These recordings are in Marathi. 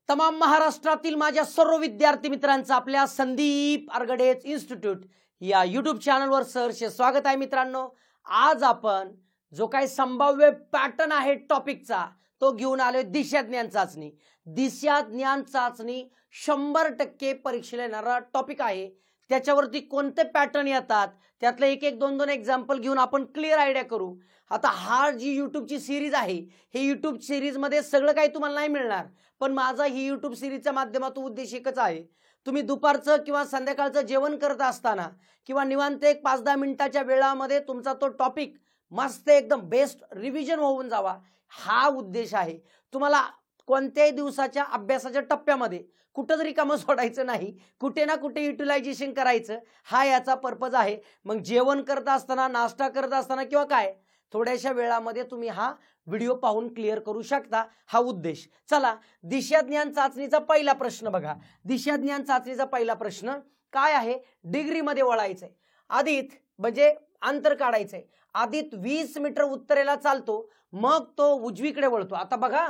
तमाम महाराष्ट्रातील माझ्या सर्व विद्यार्थी मित्रांचं आपल्या संदीप आर्गडेज इन्स्टिट्यूट या यूट्यूब चॅनलवर सहर्ष स्वागत आहे मित्रांनो। आज आपण जो काही संभाव्य पॅटर्न आहे टॉपिकचा तो घेऊन आलोय दिशा ज्ञान चाचणी। दिशा ज्ञान चाचणी 100% परीक्षेला येणारा टॉपिक आहे। त्याच्यावरती कोणते पॅटर्न येतात त्यातले एक एक दोन दोन एक्झाम्पल घेऊन आपण क्लिअर आयडिया करू। आता हा जी यूट्यूबची सिरीज आहे हे यूट्यूब सिरीज मध्ये सगळं काही तुम्हाला नाही मिळणार, पण माझा ही यूट्यूब सिरीजच्या माध्यमातून उद्देश एकच आहे, तुम्ही दुपारचं किंवा संध्याकाळचं जेवण करत असताना किंवा निवांत एक 5-10 मिनिटाच्या वेळामध्ये तुमचा तो टॉपिक मस्त एकदम बेस्ट रिव्हिजन होऊन जावा, हा उद्देश आहे। तुम्हाला कोणत्याही दिवसाच्या अभ्यासाच्या टप्प्यामध्ये कुठं जरी कामं सोडायचं नाही, कुठे ना कुठे युटिलायझेशन करायचं, हा याचा पर्पज आहे। मग जेवण करत असताना, नाश्ता करत असताना किंवा काय थोड्याशा वेळामध्ये तुम्ही हा व्हिडिओ पाहून क्लिअर करू शकता, हा उद्देश। चला दिशा ज्ञान चाचणीचा पहिला प्रश्न बघा। दिशा ज्ञान चाचणीचा पहिला प्रश्न काय आहे, डिग्री मध्ये वळायचंय। आदित म्हणजे अंतर काढायचंय। आदित 20 मीटर उत्तरेला चालतो, मग तो उजवीकडे वळतो। आता बघा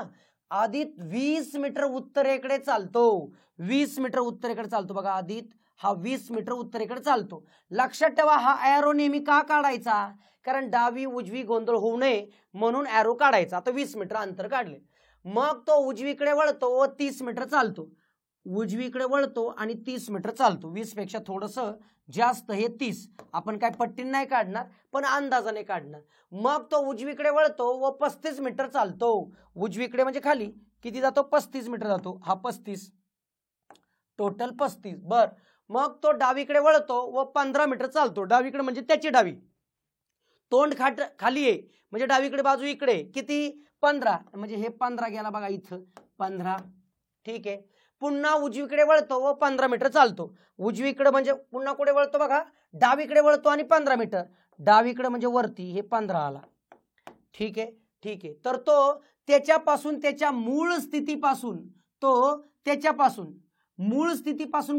आदित 20 मीटर उत्तरेकडे चालतो, 20 मीटर उत्तरेकडे चालतो बघा। आदित हा 20 मीटर उत्तरेकडे चालतो। लक्षात ठेवा हा एरो नेहमी का काढायचा, कारण डावी उजवी गोंधळ होऊ नये म्हणून एरो काढायचा। आता 20 मीटर अंतर काढले, मग तो उजवीकडे वळतो व 30 मीटर चालतो। उजवीकडे वळतो आणि 30 मीटर चालतो। 20 पेक्षा थोडंसं जास्त हे 30, आपण काय पट्टीने नाही काढणार पण अंदाजाने काढणार। मग तो उजवीकडे वळतो व 35 मीटर चालतो। उजवीकडे म्हणजे खाली किती जातो, 35 मीटर जातो। हा 35 टोटल 35 बर। मग तो डावीकडे वळतो व 15 मीटर चालतो। डावीकडे म्हणजे त्याची डावी, तोंड खाली आहे म्हणजे डावीकडे बाजू इकडे किती 15, म्हणजे हे 15 गेला बघा इथं 15, ठीक आहे। पुन्हा उजवीकडे वळतो व 15 मीटर चालतो। उजवीकडे म्हणजे पुन्हा कुठे वळतो बघा, डावीकडे वळतो आणि 15 मीटर, डावीकडे म्हणजे वरती हे 15 आला, ठीक आहे ठीक आहे। तर तो त्याच्यापासून त्याच्या मूळ स्थितीपासून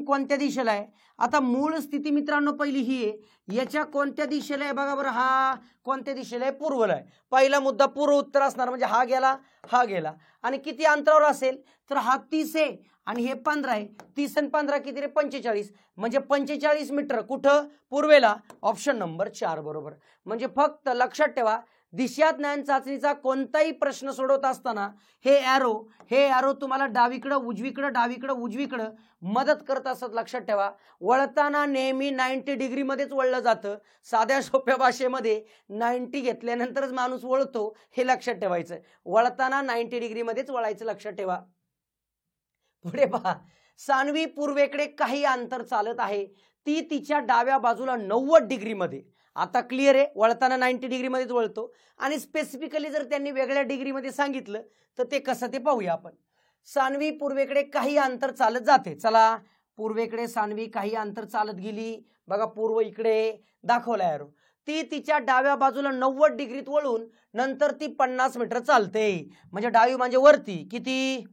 कोणत्या दिशेला आहे। आता मूळ स्थिती मित्रांनो पहिली ही आहे, याच्या कोणत्या दिशेला आहे बघा बरं, हा कोणत्या दिशेला आहे, पूर्वेला आहे। पहिला मुद्दा पूर्व उत्तर असणार, म्हणजे हा गेला हा गेला। आणि किती अंतरावर असेल तर हा 30 आहे आणि हे 15 आहे। 30 आणि 15 किती रे 45, म्हणजे 45 मीटर कुठं पूर्वेला, ऑप्शन नंबर 4 बरोबर। म्हणजे फक्त लक्षात ठेवा दिशा ज्ञान चाचणीचा कोणताही प्रश्न सोडवत असताना हे एरो तुम्हाला डावीकडे उजवीकडे मदत करत असत। लक्षात ठेवा वळताना नेहमी 90 डिग्री मध्येच वळलं जातं। साध्या सोप्या भाषेमध्ये 90 घेतल्यानंतरच माणूस वळतो, हे लक्षात ठेवायचं। वळताना 90 डिग्री मध्येच वळायचं, लक्षात ठेवा। पुढे पहा, सान्वी पूर्वेकडे काही अंतर चालत आहे, ती तिच्या डाव्या बाजूला 90 डिग्री मध्ये। आता क्लिअर आहे, वळताना 90 डिग्री मध्येच वळतो। आणि स्पेसिफिकली जर त्यांनी वेगळ्या डिग्री मध्ये सांगितलं तर ते कसं ते पाहूया आपण। सान्वी पूर्वेकडे काही अंतर चालत जाते। चला पूर्वेकडे सान्वी काही अंतर चालत गेली बघा, पूर्व इकडे दाखवला एरो। ती तिच्या डाव्या बाजूला 90 डिग्रीत वळून नंतर ती 50 मीटर चालते, म्हणजे डावी म्हणजे वरती किती,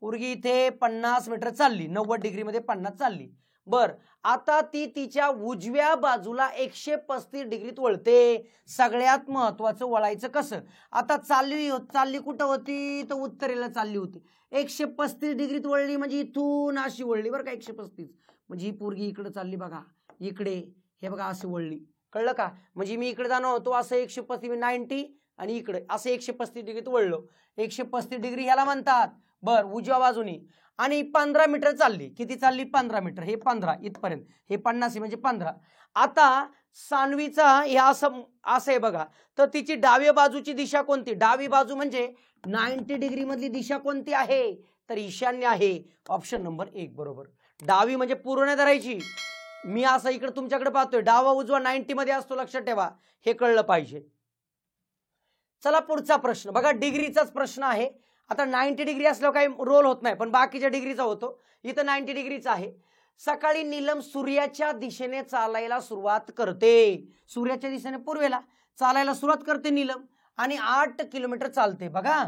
पोरगी इथे 50 मीटर चालली, 90 डिग्री मध्ये 50 चालली बर। आता ती तिच्या उजव्या बाजूला 135 डिग्रीत वळते। सगळ्यात महत्वाचं वळायचं कसं, आता चालली कुठं होती तर उत्तरेला चालली होती, 135 डिग्रीत वळली म्हणजे इथून अशी वळली बरं का 135, म्हणजे ही पोरगी इकडे चालली बघा, इकडे हे बघा अशी वळली, कळलं का। म्हणजे मी इकडे जाणार होतो असं 135 90 आणि इकडे असं 135 डिग्रीत वळलो, 135 डिग्री ह्याला म्हणतात बर उजव्या बाजूनी। आणि 15 मीटर चालली, किती चालली 15 मीटर, हे 15 इथपर्यंत, हे 50 म्हणजे 15। आता सान्वीचा हे असं आहे बघा, तर तिची डाव्या बाजूची दिशा कोणती, डावी बाजू म्हणजे 90 डिग्री मधली दिशा कोणती आहे तर ईशान्य आहे, ऑप्शन नंबर 1 बरोबर। डावी म्हणजे पूर्व नाही धरायची, मी असं इकडे तुमच्याकडे पाहतोय, डावा उजवा 90 मध्ये असतो, लक्षात ठेवा, हे कळलं पाहिजे। चला पुढचा प्रश्न बघा, डिग्रीचाच प्रश्न आहे। आता 90 डिग्री असल्यावर काही रोल होत नाही, पण बाकीच्या डिग्रीचा होतो, इथं 90 डिग्रीचा आहे। सकाळी नीलम सूर्याच्या दिशेने चालायला सुरुवात करते, सूर्याच्या दिशेने पूर्वेला चालायला सुरुवात करते नीलम आणि 8 किलोमीटर चालते बघा।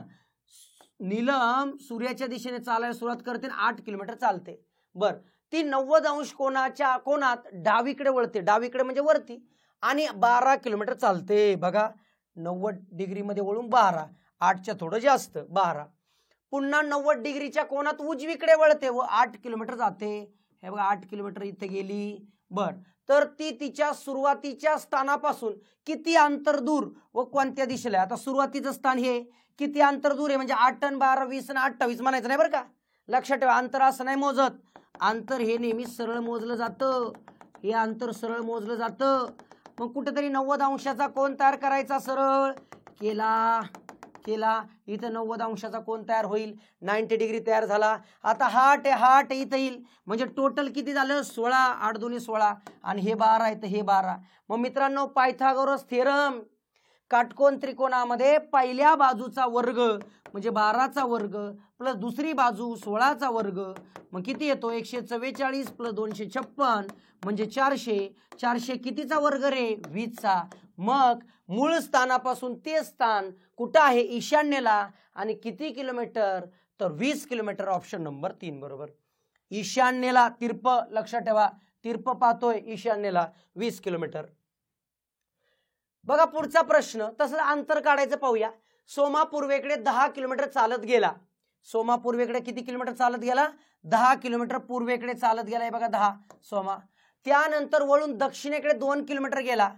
नीलम सूर्याच्या दिशेने चालायला सुरुवात करते, 8 किलोमीटर चालते बर। ती 90 अंश कोणात डावीकडे वळते, डावीकडे म्हणजे वरती, आणि 12 किलोमीटर चालते बघा। 90 डिग्री मध्ये वळून 12, 8च्या थोडं जास्त 12। पुन्हा 90 डिग्रीच्या कोनात उजवीकडे वळते व 8 किलोमीटर जाते. हे बघा 8 किलोमीटर इथे गेली. बर, तर ती तिच्या सुरुवातीच्या स्थानापासून किती अंतर दूर व कोणत्या दिशेला आहे? आता सुरुवातीचं स्थान हे किती अंतर दूर आहे म्हणजे 8 आणि 12 20 आणि 28 म्हणायचं नाही बरं का. लक्षात ठेवा, अंतर असं नाही मोजत. अंतर हे नेहमी सरळ मोजलं जातं. हे अंतर सरळ मोजलं जातं. मग कुठेतरी 90 अंशाचा कोन तयार करायचा. सरळ केला इथं 90 अंशाचा कोन तयार होईल. 90 डिग्री तयार झाला. आता हाट इथं येईल म्हणजे टोटल किती झालं 16. 8 दुनी 16 आणि हे 12 आहे तर हे 12. मग मित्रांनो पायथागोरस थेरम काटकोन त्रिकोणामध्ये पहिल्या बाजूचा वर्ग म्हणजे 12चा वर्ग प्लस दुसरी बाजू 16चा वर्ग मग किती येतो 144 प्लस 256 म्हणजे 400. 400 कितीचा वर्ग रे 20चा. मग मूळ स्थानापासून ते स्थान कुठं आहे ईशान्येला आणि किती किलोमीटर तर 20 किलोमीटर. ऑप्शन नंबर 3 बरोबर. ईशान्येला तिरप लक्षात ठेवा. तिरप पाहतोय ईशान्येला 20 किलोमीटर. बघा पुढचा प्रश्न. तसं अंतर काढायचं पाहूया. सोमा पूर्वेकडे 10 किलोमीटर चालत गेला. सोमा पूर्वेकडे किती किलोमीटर चालत गेला 10 किलोमीटर पूर्वेकडे चालत गेला. हे बघा 10 सोमा. त्यानंतर वळून दक्षिणेकडे 2 किलोमीटर गेला.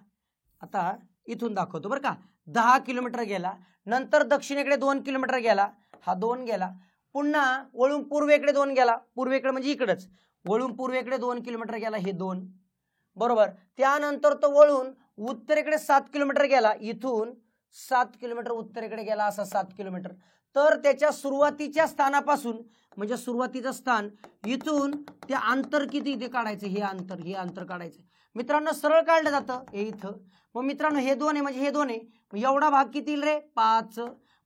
आता इथून दाखवतो बरं का. 10 किलोमीटर गेला नंतर दक्षिणेकडे 2 किलोमीटर गेला. हा 2 गेला. पुन्हा वळून पूर्वेकडे 2 गेला. पूर्वेकडे म्हणजे इकडेच वळून पूर्वेकडे 2 किलोमीटर गेला. हे 2 बरोबर. त्यानंतर तो वळून उत्तरेकडे 7 किलोमीटर गेला. इथून 7 किलोमीटर उत्तरेकडे गेला असा 7 किलोमीटर. तर त्याच्या सुरुवातीच्या स्थानापासून म्हणजे सुरुवातीचं स्थान इथून ते अंतर किती ते काढायचं. हे अंतर काढायचं. मित्रांनो सरळ काढलं जातं हे इथं. मग मित्रांनो हे 2 आहे म्हणजे हे 2 आहे. मग एवढा भाग किती रे 5.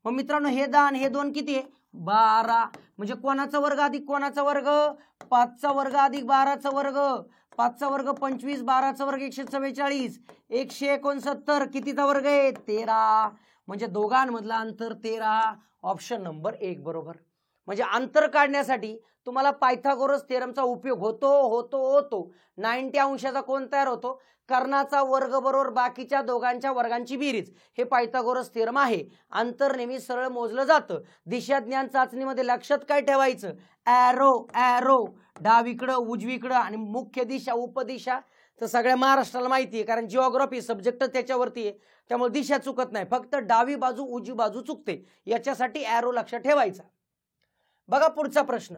मग मित्रांनो हे 10 आणि हे 2 किती आहे 12. म्हणजे कोणाचा वर्ग अधिक कोणाचा वर्ग 5चा वर्ग अधिक 12चा वर्ग. 5चा वर्ग 25 12चा वर्ग 144 169 कितीचा वर्ग आहे 13. म्हणजे दोघांमधलं अंतर 13. ऑप्शन नंबर 1 बरोबर. म्हणजे अंतर काढण्यासाठी तुम्हाला पायथागोरस थेरमचा उपयोग होतो. 90 अंशाचा कोन तयार होतो. कर्णाचा वर्ग बरोबर बाकीच्या दोघांच्या वर्गांची बेरीज हे पायथागोरस थेरम आहे. अंतर नेहमी सरळ मोजलं जातं. दिशा ज्ञान चाचणीमध्ये लक्षात काय ठेवायचं ॲरो डावीकडं उजवीकडं आणि मुख्य दिशा उपदिशा तर सगळ्या महाराष्ट्राला माहिती आहे कारण जिओग्राफी सब्जेक्ट त्याच्यावरती आहे. त्यामुळे दिशा चुकत नाही. फक्त डावी बाजू उजवी बाजू चुकते. याच्यासाठी ॲरो लक्षात ठेवायचा. बघा पुढचा प्रश्न.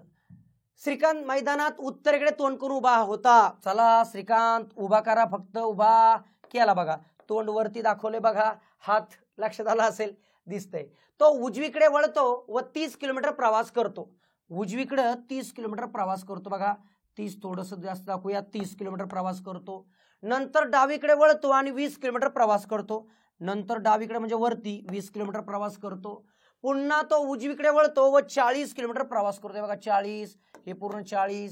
श्रीकांत मैदानात उत्तरेकडे तोंड करून उभा होता. चला श्रीकांत उभा करा. फक्त उभा केला बघा. तोंड वरती दाखवले बघा. हात लक्षात आला असेल दिसतंय. तो उजवीकडे वळतो व 30 किलोमीटर प्रवास करतो. उजवीकडे 30 किलोमीटर प्रवास करतो बघा. 30 थोडंसं जास्त दाखवूया. 30 किलोमीटर प्रवास करतो. नंतर डावीकडे वळतो आणि 20 किलोमीटर प्रवास करतो. नंतर डावीकडे म्हणजे वरती 20 किलोमीटर प्रवास करतो. पुन्हा तो उजवीकडे वळतो व 40 किलोमीटर प्रवास करतो. बघा 40 हे पूर्ण 40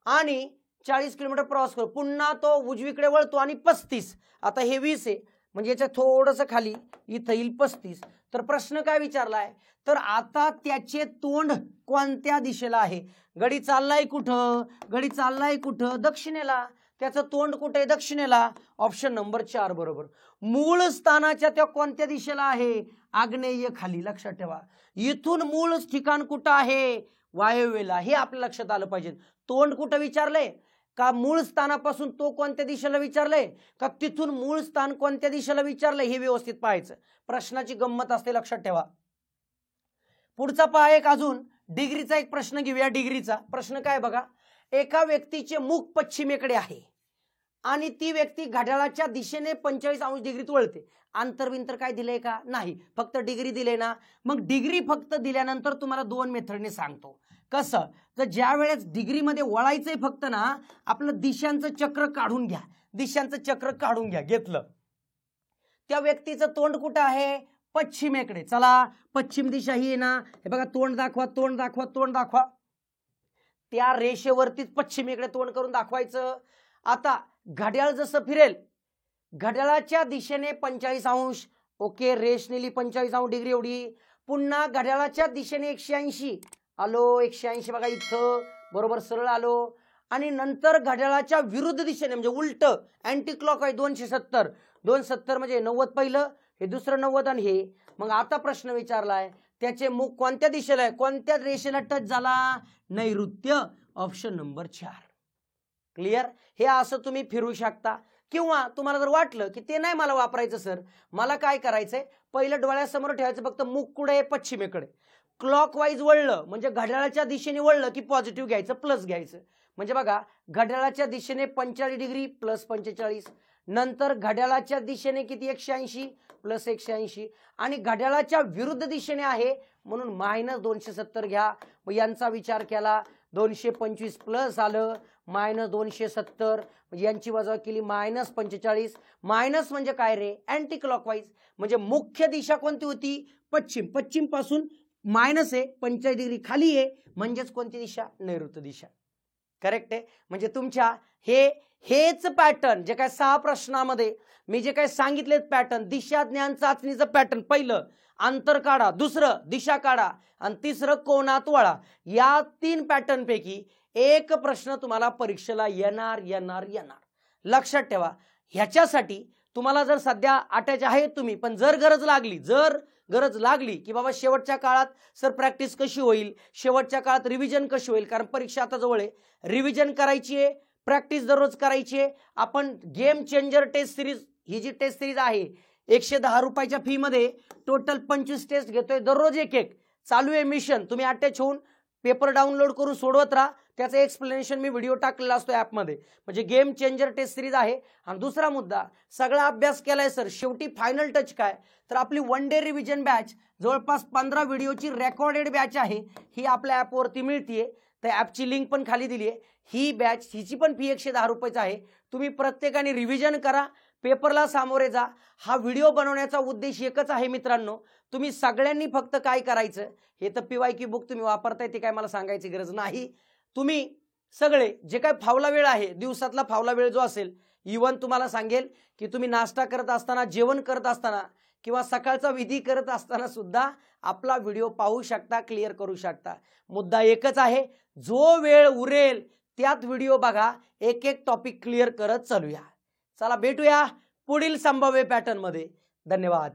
आणि 40 किलोमीटर प्रवास करतो. पुन्हा तो उजवीकडे वळतो आणि 35. आता हे 20 आहे म्हणजे याच्या थोडंसं खाली इथं येईल 35. तर प्रश्न काय विचारलाय तर आता त्याचे तोंड कोणत्या दिशेला आहे. गडी चाललाय कुठं दक्षिणेला. त्याचं तोंड कुठे दक्षिणेला. ऑप्शन नंबर 4 बरोबर. मूळ स्थानाच्या त्या कोणत्या दिशेला आहे आग्नेय खाली. लक्षात ठेवा. इथून मूळ ठिकाण कुठं आहे वायव्येला. हे आपल्या लक्षात आलं पाहिजे. तोंड कुठं विचारलंय का मूळ स्थानापासून तो कोणत्या दिशेला विचारलंय का तिथून मूळ स्थान कोणत्या दिशेला विचारलंय हे व्यवस्थित पाहायचं. प्रश्नाची गंमत असते लक्षात ठेवा. पुढचा पहा एक अजून डिग्रीचा एक प्रश्न घेऊया. डिग्रीचा प्रश्न काय बघा. एका व्यक्तीचे मुख पश्चिमेकडे आहे आणि ती व्यक्ती घड्याळाच्या दिशेने 45 अंश डिग्रीत वळते. अंतर काय दिलंय का नाही. फक्त डिग्री दिले ना. मग डिग्री फक्त दिल्यानंतर तुम्हाला 2 मेथडने सांगतो कसं. तर ज्या वेळेस डिग्रीमध्ये वळायचंय फक्त ना आपलं दिशांचं चक्र काढून घ्या. घेतलं. त्या व्यक्तीचं तोंड कुठं आहे पश्चिमेकडे. चला पश्चिम दिशा ही आहे ना. हे बघा तोंड दाखवा. त्या रेषेवरतीच पश्चिमेकडे तोंड करून दाखवायचं. आता घड्याळ जसं फिरेल घड्याळाच्या दिशेने 45 अंश. ओके रेष नेली 45 अंश डिग्री एवढी. पुन्हा घड्याळाच्या दिशेने 180 आलो. 180 बघा इथं बरोबर सरळ आलो. आणि नंतर घड्याळाच्या विरुद्ध दिशेने म्हणजे उलट अँटी क्लॉकवाईज 270 म्हणजे 90 पहिलं हे दुसरं 90 आणि हे. मग आता प्रश्न विचारलाय त्याचे मुख कोणत्या दिशेला आहे, कोणत्या रेषेला टच झाला, नैऋत्य, ऑप्शन नंबर 4. क्लिअर. हे असं तुम्ही फिरू शकता. किंवा तुम्हाला जर वाटलं की ते नाही मला वापरायचं सर, मला काय करायचंय, पहिलं डोळ्यासमोर ठेवायचं फक्त मुख कुठे आहे, पश्चिमेकडे. क्लॉकवाईज वळलं म्हणजे घड्याळाच्या दिशेने वळलं की पॉझिटिव्ह घ्यायचं, प्लस घ्यायचं. म्हणजे बघा घड्याळाच्या दिशेने 45 डिग्री प्लस 45, नंतर घड्याळाच्या दिशेने किती 180 प्लस 180, आणि घड्याळाच्या विरुद्ध दिशेने आहे म्हणून मायनस 270 घ्या. मग यांचा विचार केला 225 प्लस आलं मायनस 270, यांची वजा केली मायनस 45. मायनस म्हणजे काय रे, अँटी क्लॉकवाईज. म्हणजे मुख्य दिशा कोणती होती, पश्चिम. पश्चिम पासून मायनस आहे 45 डिग्री खाली आहे म्हणजेच कोणती दिशा, नैऋत्य दिशा. करेक्ट आहे. म्हणजे तुमच्या हेच पॅटर्न जे काय 6 प्रश्नामध्ये मी जे काय सांगितले पॅटर्न, दिशा ज्ञान चाचणीचं पॅटर्न, पहिलं अंतर काढा, दुसरं दिशा काढा आणि तिसरं कोणात वळा. या 3 पॅटर्न पैकी एक प्रश्न तुम्हाला परीक्षेला येणार. लक्षात ठेवा. ह्याच्यासाठी तुम्हाला जर सध्या अटॅच आहे तुम्ही, पण जर गरज लागली की बाबा शेवटच्या काळात सर प्रॅक्टिस कशी होईल, शेवटच्या काळात रिव्हिजन कशी होईल, कारण परीक्षा आता जवळ आहे, रिव्हिजन करायची आहे, प्रॅक्टिस दररोज करायची आहे. आपण गेम चेंजर टेस्ट सिरीज, ही जी टेस्ट सिरीज आहे 110 रुपयाच्या फी मध्ये टोटल 25 टेस्ट घेतोय, दररोज एक चालू आहे मिशन. तुम्ही अटॅच होऊन पेपर डाउनलोड करून सोडवत राहा. त्याचं एक्सप्लेनेशन मी व्हिडिओ टाकलेला असतो ॲपमध्ये. म्हणजे गेम चेंजर टेस्ट सिरीज आहे. आणि दुसरा मुद्दा, सगळा अभ्यास केलाय सर, शेवटी फायनल टच काय, तर आपली 1 डे रिव्हिजन बॅच जवळपास 15 व्हिडिओची रेकॉर्डेड बॅच आहे. ही आपल्या ॲपवरती मिळतीये. त्या ॲपची लिंक पण खाली दिली आहे. ही बॅच, हिची पण फी 110 रुपयाची आहे. तुम्ही प्रत्येकाने रिव्हिजन करा, पेपरला सामोरे जा. हा व्हिडिओ बनवण्याचा उद्देश एकच आहे मित्रांनो, तुम्ही सगळ्यांनी फक्त काय करायचं, हे तर PYQ बुक तुम्ही वापरताय ते काय मला सांगायची गरज नाही. तुम्ही सगळे जे काय फावला वेळ आहे, दिवसातला फावला वेळ जो असेल, इवन तुम्हाला सांगेल की तुम्ही नाश्ता करत असताना, जेवण करत असताना किंवा सकाळचा विधी करत असताना सुद्धा आपला व्हिडिओ पाहू शकता, क्लिअर करू शकता. मुद्दा एकच आहे, जो वेळ उरेल त्यात व्हिडिओ बघा, एक टॉपिक क्लिअर करत चालूया. चला भेटूया पुढील संभाव्य पॅटर्न मध्ये. धन्यवाद.